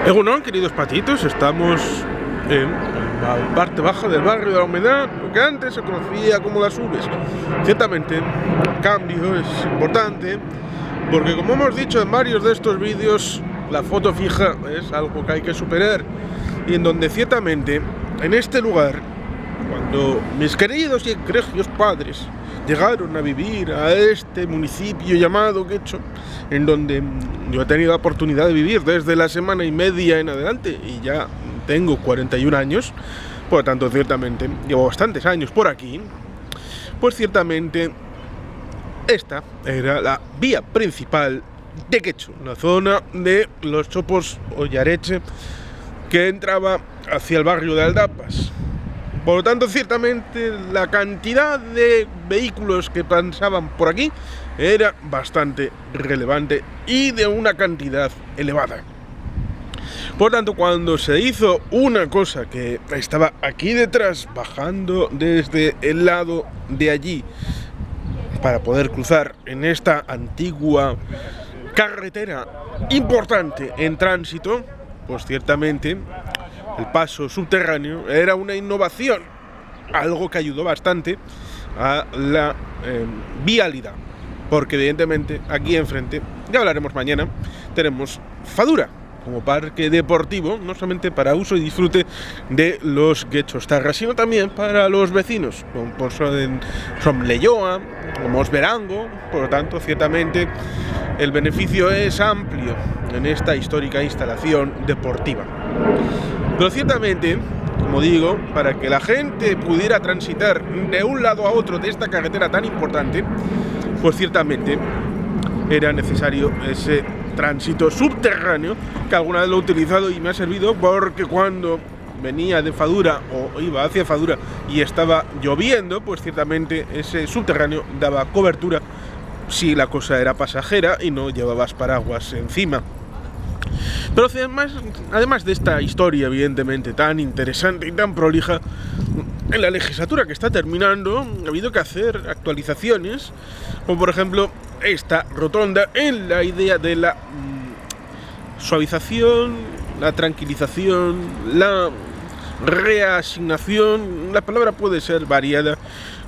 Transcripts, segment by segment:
Egunon, queridos patitos, estamos en la parte baja del barrio de la Humedad, lo que antes se conocía como las Uves. Ciertamente, el cambio es importante, porque como hemos dicho en varios de estos vídeos, la foto fija es algo que hay que superar, y en donde ciertamente, en este lugar, cuando mis queridos y egregios padres llegaron a vivir a este municipio llamado Guecho, en donde yo he tenido la oportunidad de vivir desde la semana y media en adelante y ya tengo 41 años, por lo tanto ciertamente llevo bastantes años por aquí, pues ciertamente esta era la vía principal de Guecho, la zona de los Chopos Ollareche que entraba hacia el barrio de Aldapas. Por lo tanto, ciertamente la cantidad de vehículos que pasaban por aquí era bastante relevante y de una cantidad elevada. Por lo tanto, cuando se hizo una cosa que estaba aquí detrás, bajando desde el lado de allí para poder cruzar en esta antigua carretera importante en tránsito, pues ciertamente el paso subterráneo era una innovación, algo que ayudó bastante a la vialidad, porque evidentemente aquí enfrente, ya hablaremos mañana, tenemos Fadura como parque deportivo, no solamente para uso y disfrute de los guechostarras, sino también para los vecinos, como Somleyoa, como Osverango. Por lo tanto, ciertamente el beneficio es amplio en esta histórica instalación deportiva. Pero ciertamente, como digo, para que la gente pudiera transitar de un lado a otro de esta carretera tan importante, pues ciertamente era necesario ese tránsito subterráneo, que alguna vez lo he utilizado y me ha servido, porque cuando venía de Fadura o iba hacia Fadura y estaba lloviendo, pues ciertamente ese subterráneo daba cobertura si la cosa era pasajera y no llevabas paraguas encima. Pero además de esta historia evidentemente tan interesante y tan prolija, en la legislatura que está terminando ha habido que hacer actualizaciones, como por ejemplo esta rotonda, en la idea de la suavización, la tranquilización, la reasignación. La palabra puede ser variada,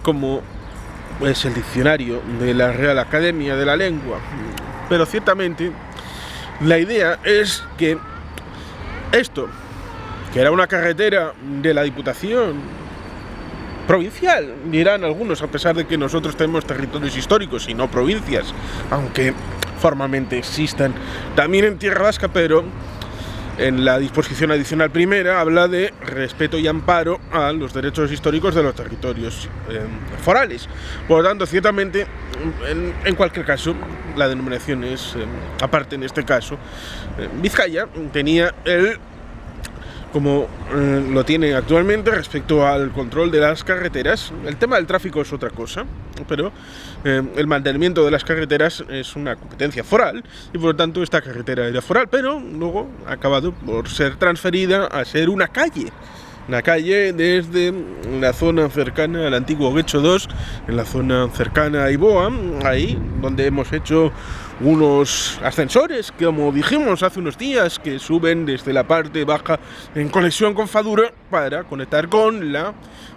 como es el diccionario de la Real Academia de la Lengua, pero ciertamente la idea es que esto, que era una carretera de la Diputación provincial, dirán algunos, a pesar de que nosotros tenemos territorios históricos y no provincias, aunque formalmente existan también en Tierra Vasca, pero en la disposición adicional primera habla de respeto y amparo a los derechos históricos de los territorios forales. Por lo tanto, ciertamente, en cualquier caso, la denominación es, aparte en este caso, Vizcaya tenía como lo tiene actualmente respecto al control de las carreteras. El tema del tráfico es otra cosa, pero el mantenimiento de las carreteras es una competencia foral y por lo tanto esta carretera era foral, pero luego ha acabado por ser transferida a ser una calle desde la zona cercana al antiguo Guecho 2, en la zona cercana a Iboa, ahí donde hemos hecho unos ascensores, que como dijimos hace unos días, que suben desde la parte baja en conexión con Fadura para conectar con la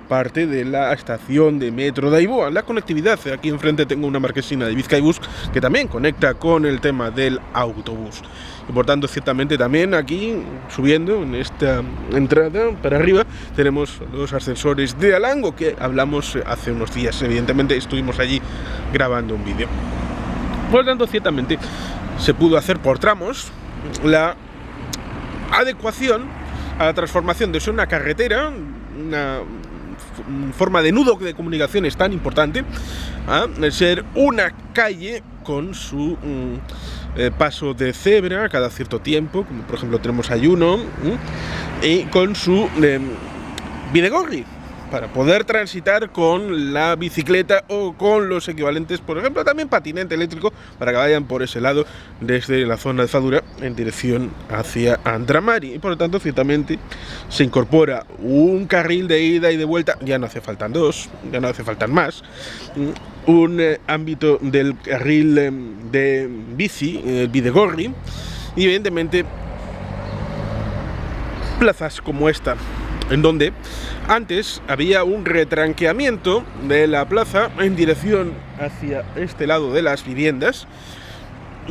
parte de la estación de metro de Aiboa. La conectividad, aquí enfrente tengo una marquesina de Bizkaibus que también conecta con el tema del autobús. Y por tanto, ciertamente también aquí, subiendo en esta entrada para arriba, tenemos los ascensores de Alango que hablamos hace unos días. Evidentemente estuvimos allí grabando un vídeo. Por lo tanto, ciertamente se pudo hacer por tramos la adecuación a la transformación de ser una carretera, una forma de nudo de comunicaciones tan importante, a ser una calle con su paso de cebra cada cierto tiempo, como por ejemplo tenemos Ayuno, y con su bidegorri, para poder transitar con la bicicleta o con los equivalentes, por ejemplo también patinete eléctrico, para que vayan por ese lado desde la zona de Fadura en dirección hacia Andramari. Y por lo tanto ciertamente se incorpora un carril de ida y de vuelta, ya no hace faltan dos, ya no hace faltan más, un ámbito del carril de bici, el bidegorri, y evidentemente plazas como esta, en donde antes había un retranqueamiento de la plaza en dirección hacia este lado de las viviendas.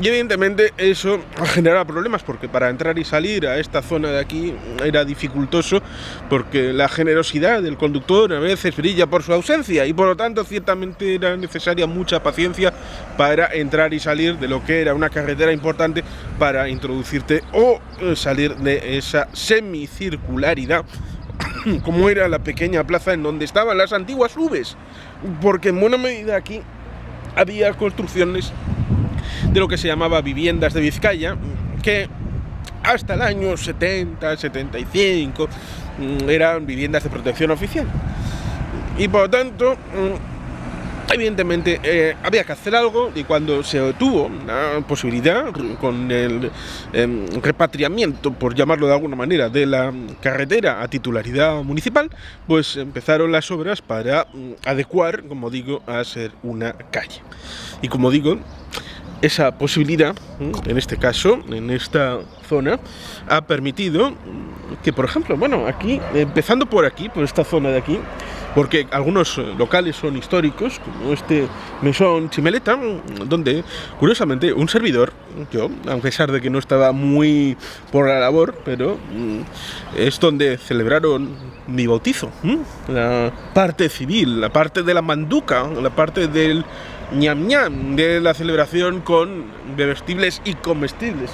Y evidentemente eso generaba problemas, porque para entrar y salir a esta zona de aquí era dificultoso, porque la generosidad del conductor a veces brilla por su ausencia, y por lo tanto ciertamente era necesaria mucha paciencia para entrar y salir de lo que era una carretera importante para introducirte o salir de esa semicircularidad como era la pequeña plaza en donde estaban las antiguas Uves, porque en buena medida aquí había construcciones de lo que se llamaba viviendas de Vizcaya, que hasta el año 70, 75 eran viviendas de protección oficial, y por lo tanto evidentemente había que hacer algo. Y cuando se tuvo la posibilidad, con el repatriamiento, por llamarlo de alguna manera, de la carretera a titularidad municipal, pues empezaron las obras para adecuar, como digo, a ser una calle. Y como digo, esa posibilidad, en este caso, en esta zona, ha permitido que, por ejemplo, bueno, aquí, empezando por aquí, por esta zona de aquí, porque algunos locales son históricos, como este mesón Chimeleta, donde, curiosamente, un servidor, yo, a pesar de que no estaba muy por la labor, pero es donde celebraron mi bautizo, la parte civil, la parte de la manduca, la parte del ñam ñam de la celebración con bebestibles y comestibles.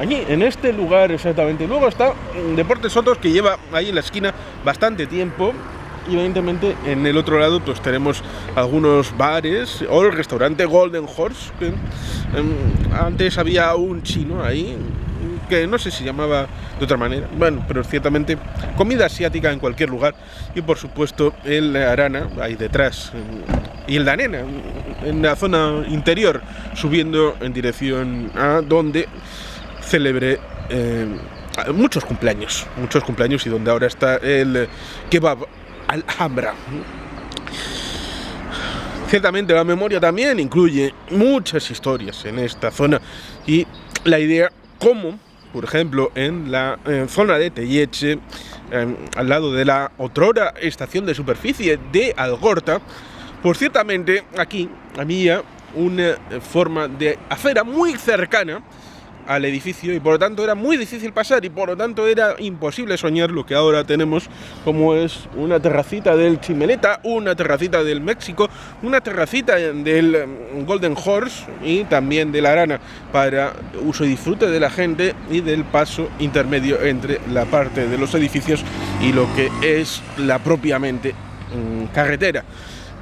Allí, en este lugar exactamente. Luego está Deportes Sotos, que lleva ahí en la esquina bastante tiempo. Y evidentemente en el otro lado pues tenemos algunos bares o el restaurante Golden Horse, que antes había un chino ahí, que no sé si llamaba de otra manera, bueno, pero ciertamente comida asiática en cualquier lugar. Y por supuesto el Arana ahí detrás, y el Danena en la zona interior, subiendo en dirección a donde celebré muchos cumpleaños, y donde ahora está el kebab Alhambra. Ciertamente la memoria también incluye muchas historias en esta zona, y la idea, como por ejemplo en la zona de Telleche, al lado de la otrora estación de superficie de Algorta, pues ciertamente aquí había una forma de acera muy cercana al edificio, y por lo tanto era muy difícil pasar, y por lo tanto era imposible soñar lo que ahora tenemos, como es una terracita del Chimeleta, una terracita del México, una terracita del Golden Horse y también de la Arana, para uso y disfrute de la gente y del paso intermedio entre la parte de los edificios y lo que es la propiamente carretera.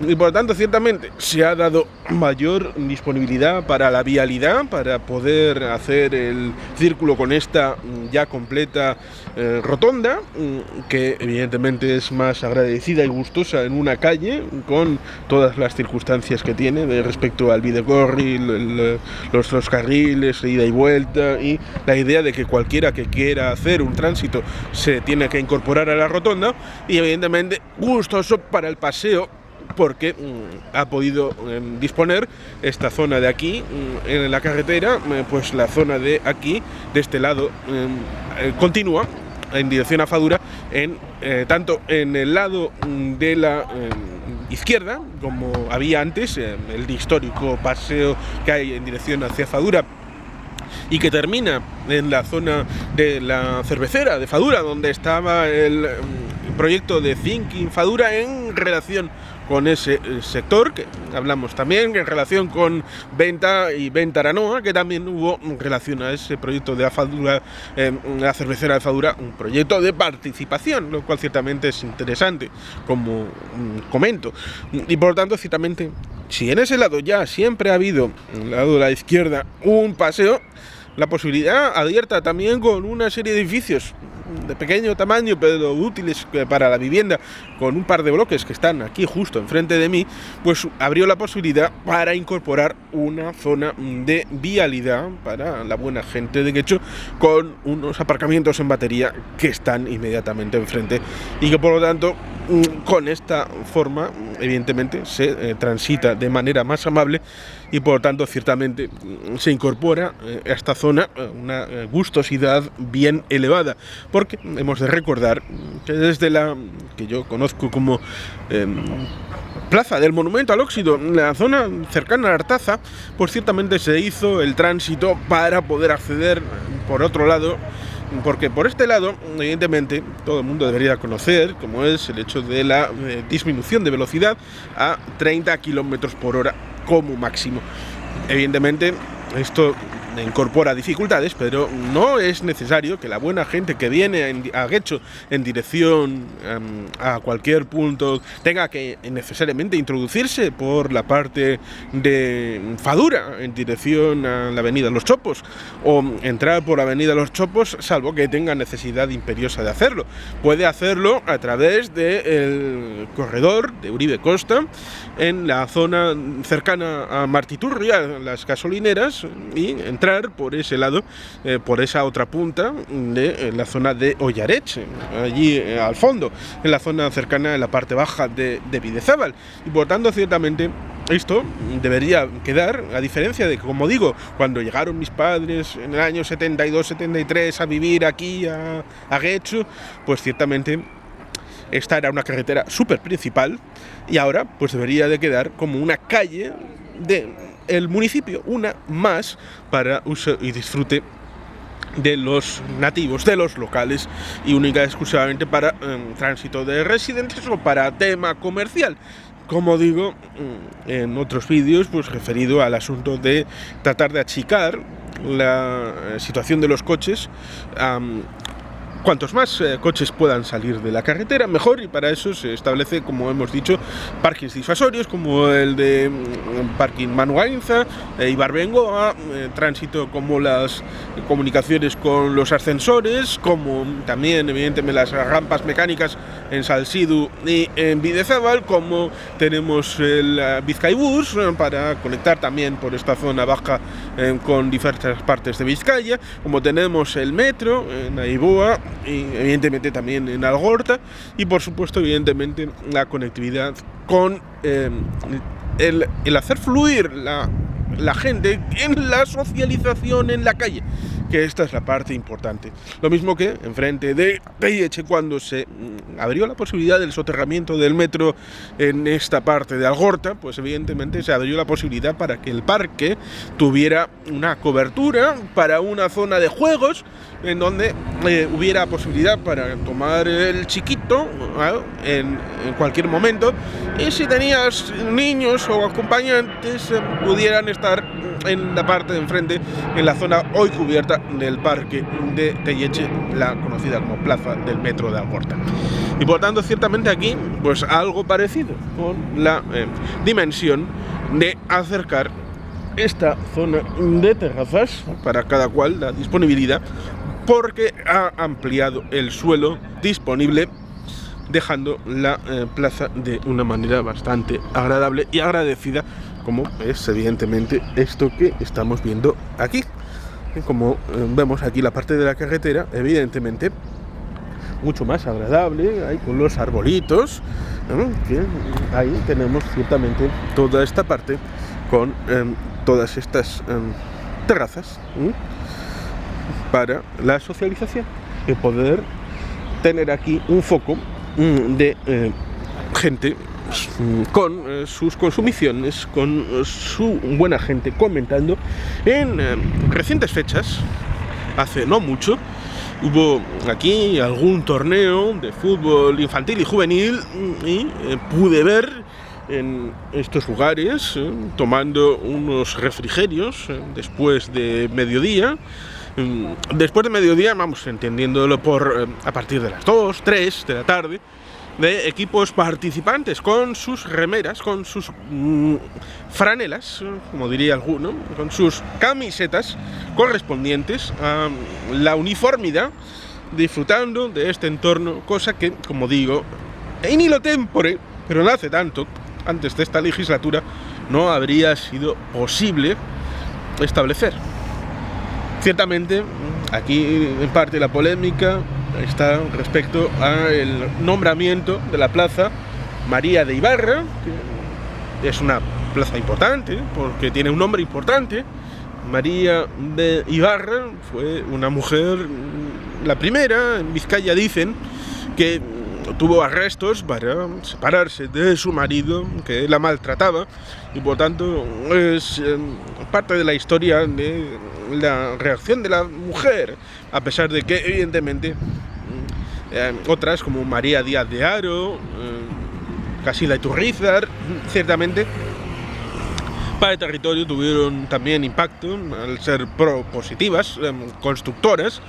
Y por lo tanto ciertamente se ha dado mayor disponibilidad para la vialidad, para poder hacer el círculo con esta ya completa rotonda, que evidentemente es más agradecida y gustosa en una calle, con todas las circunstancias que tiene de respecto al videocorri, los carriles de ida y vuelta, y la idea de que cualquiera que quiera hacer un tránsito se tiene que incorporar a la rotonda, y evidentemente gustoso para el paseo, porque ha podido disponer esta zona de aquí en la carretera, pues la zona de aquí, de este lado, continúa en dirección a Fadura, tanto en el lado de la izquierda, como había antes, el histórico paseo que hay en dirección hacia Fadura, y que termina en la zona de la cervecera de Fadura, donde estaba el proyecto de Thinking Fadura, en relación con ese sector, que hablamos también en relación con Venta y Venta Aranoa, que también hubo en relación a ese proyecto de Fadura, la cervecera de Fadura, un proyecto de participación, lo cual ciertamente es interesante, como comento. Y por lo tanto, ciertamente, si en ese lado ya siempre ha habido, en el lado de la izquierda, un paseo, la posibilidad abierta también con una serie de edificios de pequeño tamaño pero útiles para la vivienda, con un par de bloques que están aquí justo enfrente de mí, pues abrió la posibilidad para incorporar una zona de vialidad para la buena gente de Guecho, con unos aparcamientos en batería que están inmediatamente enfrente, y que por lo tanto con esta forma evidentemente se transita de manera más amable y por tanto ciertamente se incorpora a esta zona una gustosidad bien elevada, porque hemos de recordar que desde la que yo conozco como Plaza del Monumento al Óxido, la zona cercana a Artaza, pues ciertamente se hizo el tránsito para poder acceder por otro lado, porque por este lado, evidentemente, todo el mundo debería conocer, como es el hecho de la disminución de velocidad a 30 km por hora como máximo. Evidentemente, esto incorpora dificultades, pero no es necesario que la buena gente que viene a Getxo en dirección a cualquier punto tenga que necesariamente introducirse por la parte de Fadura en dirección a la avenida Los Chopos o entrar por avenida Los Chopos, salvo que tenga necesidad imperiosa de hacerlo. Puede hacerlo a través del corredor de Uribe Costa en la zona cercana a Martiturria, las gasolineras, y entrar por ese lado, por esa otra punta de la zona de Ollaretxe, allí al fondo, en la zona cercana a la parte baja de Bidezábal. Y por tanto, ciertamente, esto debería quedar, a diferencia de, como digo, cuando llegaron mis padres en el año 72-73 a vivir aquí a Getxo, pues ciertamente esta era una carretera súper principal y ahora pues debería de quedar como una calle del municipio, una más para uso y disfrute de los nativos, de los locales, y única y exclusivamente para tránsito de residentes o para tema comercial. Como digo en otros vídeos, pues referido al asunto de tratar de achicar la situación de los coches. Cuantos más coches puedan salir de la carretera, mejor, y para eso se establece, como hemos dicho, parkings disuasorios como el de parking Manu Ainza, Ibarbengoa, tránsito como las comunicaciones con los ascensores, como también evidentemente las rampas mecánicas en Salsidu y en Bidezábal, como tenemos el Bizkaibus para conectar también por esta zona baja con diversas partes de Vizcaya, como tenemos el metro en Aiboa y evidentemente también en Algorta, y por supuesto evidentemente la conectividad con el hacer fluir la gente en la socialización en la calle, que esta es la parte importante. Lo mismo que enfrente de Telleche, cuando se abrió la posibilidad del soterramiento del metro en esta parte de Algorta, pues evidentemente se abrió la posibilidad para que el parque tuviera una cobertura para una zona de juegos en donde hubiera posibilidad para tomar el chiquito en cualquier momento, y si tenías niños o acompañantes pudieran estar en la parte de enfrente, en la zona hoy cubierta del parque de Telleche, la conocida como Plaza del Metro de Algorta. Y por tanto, ciertamente aquí, pues algo parecido con la dimensión de acercar esta zona de terrazas para cada cual, la disponibilidad, porque ha ampliado el suelo disponible, dejando la plaza de una manera bastante agradable y agradecida, como es evidentemente esto que estamos viendo aquí. Como vemos aquí la parte de la carretera, evidentemente mucho más agradable, ahí con los arbolitos, que ahí tenemos ciertamente toda esta parte con todas estas terrazas para la socialización y poder tener aquí un foco de gente con sus consumiciones, con su buena gente comentando. En recientes fechas, hace no mucho, hubo aquí algún torneo de fútbol infantil y juvenil y pude ver en estos lugares tomando unos refrigerios después de mediodía. Después de mediodía, vamos entendiéndolo por a partir de las 2, 3 de la tarde, de equipos participantes con sus remeras, con sus franelas, como diría alguno, con sus camisetas correspondientes a la uniformidad, disfrutando de este entorno, cosa que, como digo, in illo tempore, pero no hace tanto, antes de esta legislatura, no habría sido posible establecer. Ciertamente, aquí en parte la polémica está respecto al nombramiento de la plaza María de Ibarra, que es una plaza importante porque tiene un nombre importante. María de Ibarra fue una mujer, la primera. En Vizcaya dicen que tuvo arrestos para separarse de su marido, que la maltrataba, y por tanto es parte de la historia de la reacción de la mujer, a pesar de que evidentemente otras como María Díaz de Haro, Casilda Iturrizar, ciertamente para el territorio tuvieron también impacto al ser propositivas, constructoras,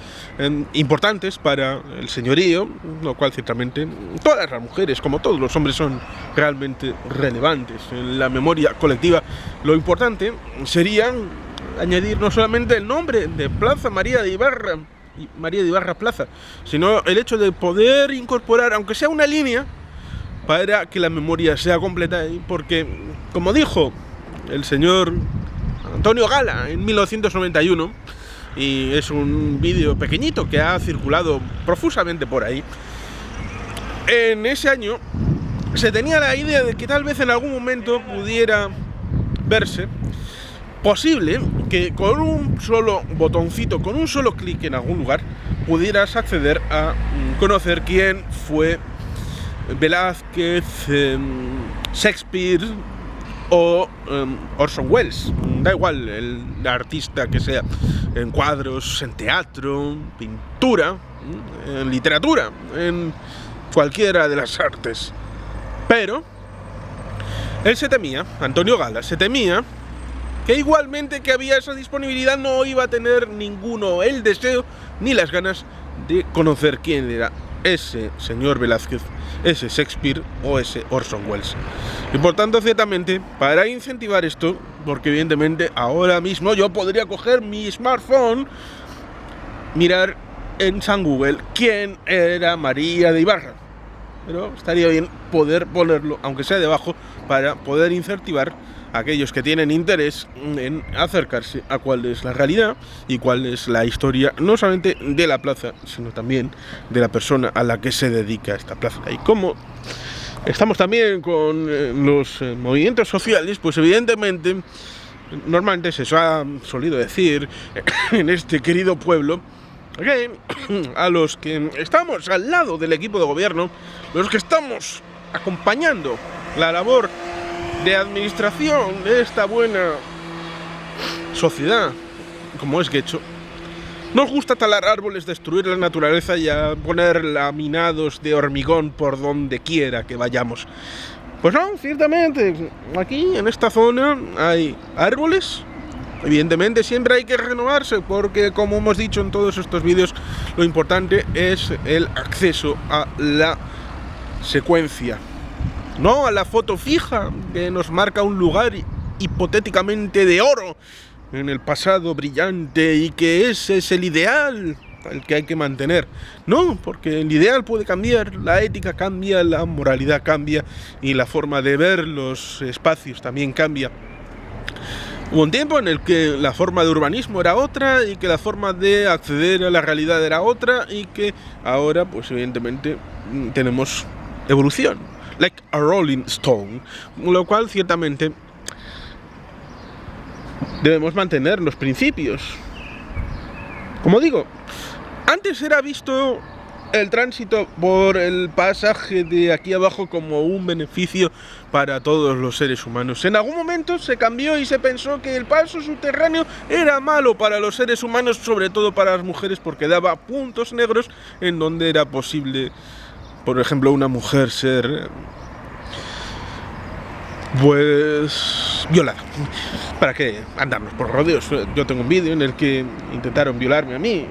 importantes para el señorío, lo cual ciertamente todas las mujeres, como todos los hombres, son realmente relevantes en la memoria colectiva. Lo importante sería añadir no solamente el nombre de Plaza María de Ibarra Plaza, sino el hecho de poder incorporar, aunque sea una línea, para que la memoria sea completa, porque, como dijo el señor Antonio Gala en 1991, y es un vídeo pequeñito que ha circulado profusamente por ahí, en ese año se tenía la idea de que tal vez en algún momento pudiera verse posible que con un solo botoncito, con un solo clic en algún lugar, pudieras acceder a conocer quién fue Velázquez, Shakespeare o Orson Welles. Da igual el artista que sea, en cuadros, en teatro, pintura, en literatura, en cualquiera de las artes. Pero él se temía, Antonio Gala se temía, que igualmente que había esa disponibilidad no iba a tener ninguno el deseo ni las ganas de conocer quién era ese señor Velázquez, ese Shakespeare o ese Orson Welles. Y por tanto, ciertamente, para incentivar esto, porque evidentemente ahora mismo yo podría coger mi smartphone, mirar en San Google quién era María de Ibarra, pero estaría bien poder ponerlo, aunque sea debajo, para poder incentivar a aquellos que tienen interés en acercarse a cuál es la realidad y cuál es la historia, no solamente de la plaza, sino también de la persona a la que se dedica esta plaza. Y como estamos también con los movimientos sociales, pues evidentemente, normalmente se ha solido decir en este querido pueblo que a los que estamos al lado del equipo de gobierno, los que estamos acompañando la labor de administración de esta buena sociedad, como es Guecho, nos gusta talar árboles, destruir la naturaleza y a poner laminados de hormigón por donde quiera que vayamos. Pues no, ciertamente, aquí en esta zona hay árboles. Evidentemente siempre hay que renovarse porque, como hemos dicho en todos estos vídeos, lo importante es el acceso a la secuencia, no a la foto fija que nos marca un lugar hipotéticamente de oro en el pasado brillante y que ese es el ideal el que hay que mantener. No, porque el ideal puede cambiar, la ética cambia, la moralidad cambia y la forma de ver los espacios también cambia. Hubo un tiempo en el que la forma de urbanismo era otra y que la forma de acceder a la realidad era otra y que ahora, pues evidentemente, tenemos evolución, like a rolling stone, lo cual ciertamente debemos mantener los principios. Como digo, antes era visto el tránsito por el pasaje de aquí abajo como un beneficio para todos los seres humanos. En algún momento se cambió y se pensó que el paso subterráneo era malo para los seres humanos, sobre todo para las mujeres, porque daba puntos negros en donde era posible, por ejemplo, una mujer ser pues violada. ¿Para qué andarnos por rodeos? Yo tengo un vídeo en el que intentaron violarme a mí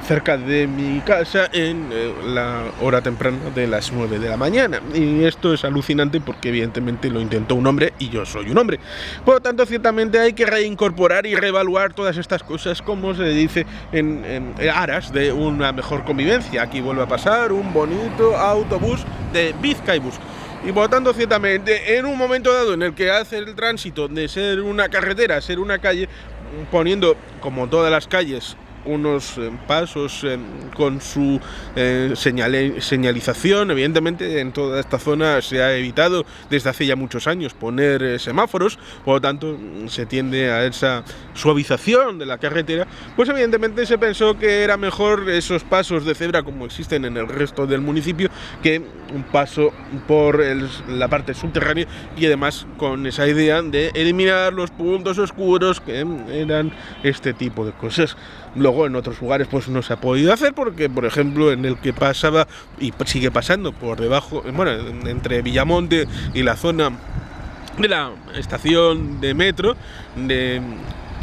cerca de mi casa en la hora temprana de las 9 de la mañana. Y esto es alucinante porque evidentemente lo intentó un hombre y yo soy un hombre. Por lo tanto, ciertamente hay que reincorporar y reevaluar todas estas cosas, como se dice, en aras de una mejor convivencia. Aquí vuelve a pasar un bonito autobús de Bizkaibus. Y por lo tanto, ciertamente, en un momento dado en el que hace el tránsito de ser una carretera a ser una calle, poniendo, como todas las calles, unos pasos con su señalización. Evidentemente en toda esta zona se ha evitado desde hace ya muchos años poner semáforos, por lo tanto se tiende a esa suavización de la carretera. Pues evidentemente se pensó que era mejor esos pasos de cebra como existen en el resto del municipio que un paso por la parte subterránea, y además con esa idea de eliminar los puntos oscuros que eran este tipo de cosas. Luego en otros lugares pues no se ha podido hacer porque, por ejemplo, en el que pasaba y sigue pasando por debajo, bueno, entre Villamonte y la zona de la estación de metro de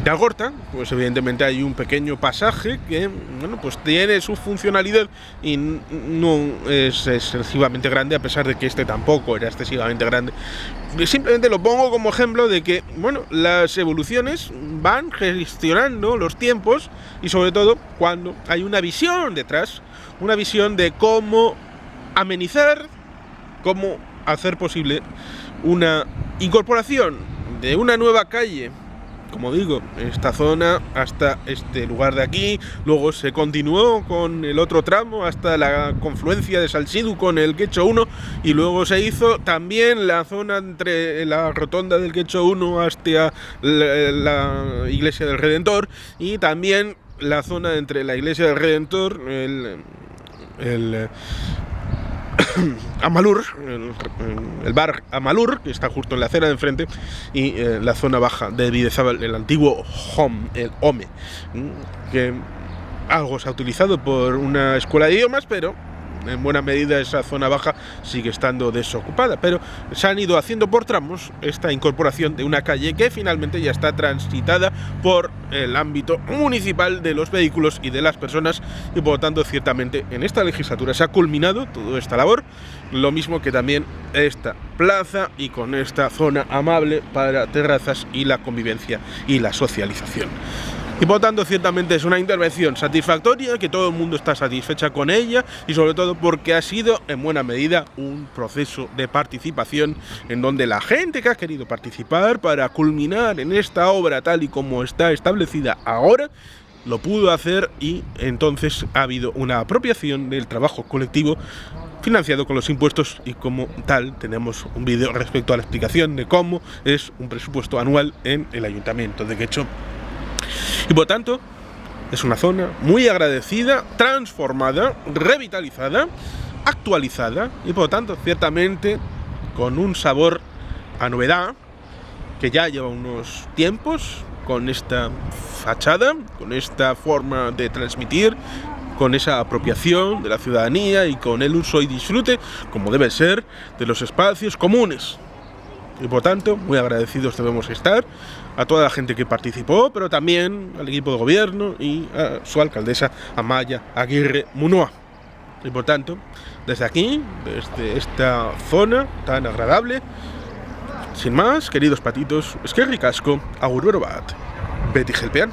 Algorta, pues evidentemente hay un pequeño pasaje que, bueno, pues tiene su funcionalidad y no es excesivamente grande, a pesar de que este tampoco era excesivamente grande. Simplemente lo pongo como ejemplo de que, bueno, las evoluciones van gestionando los tiempos, y sobre todo cuando hay una visión detrás, una visión de cómo amenizar, cómo hacer posible una incorporación de una nueva calle, como digo, esta zona hasta este lugar de aquí. Luego se continuó con el otro tramo hasta la confluencia de Salsidu con el Quecho 1, y luego se hizo también la zona entre la rotonda del Quecho 1 hasta la Iglesia del Redentor, y también la zona entre la Iglesia del Redentor, el Amalur, el bar Amalur, que está justo en la acera de enfrente, y la zona baja de Bidezábal, el antiguo Home, el Home, que algo se ha utilizado por una escuela de idiomas, pero en buena medida esa zona baja sigue estando desocupada. Pero se han ido haciendo por tramos esta incorporación de una calle que finalmente ya está transitada por el ámbito municipal de los vehículos y de las personas, y por lo tanto ciertamente en esta legislatura se ha culminado toda esta labor, lo mismo que también esta plaza y con esta zona amable para terrazas y la convivencia y la socialización. Y por tanto ciertamente es una intervención satisfactoria, que todo el mundo está satisfecha con ella, y sobre todo porque ha sido en buena medida un proceso de participación en donde la gente que ha querido participar para culminar en esta obra tal y como está establecida ahora lo pudo hacer, y entonces ha habido una apropiación del trabajo colectivo financiado con los impuestos, y como tal tenemos un vídeo respecto a la explicación de cómo es un presupuesto anual en el Ayuntamiento de Quecho. Y por tanto es una zona muy agradecida, transformada, revitalizada, actualizada, y por tanto ciertamente con un sabor a novedad que ya lleva unos tiempos, con esta fachada, con esta forma de transmitir, con esa apropiación de la ciudadanía y con el uso y disfrute, como debe ser, de los espacios comunes. Y por tanto, muy agradecidos debemos estar a toda la gente que participó, pero también al equipo de gobierno y a su alcaldesa Amaya Aguirre Munoa. Y por tanto, desde aquí, desde esta zona tan agradable, sin más, queridos patitos, eskerrik asko, agur bero bat, beti gelpean.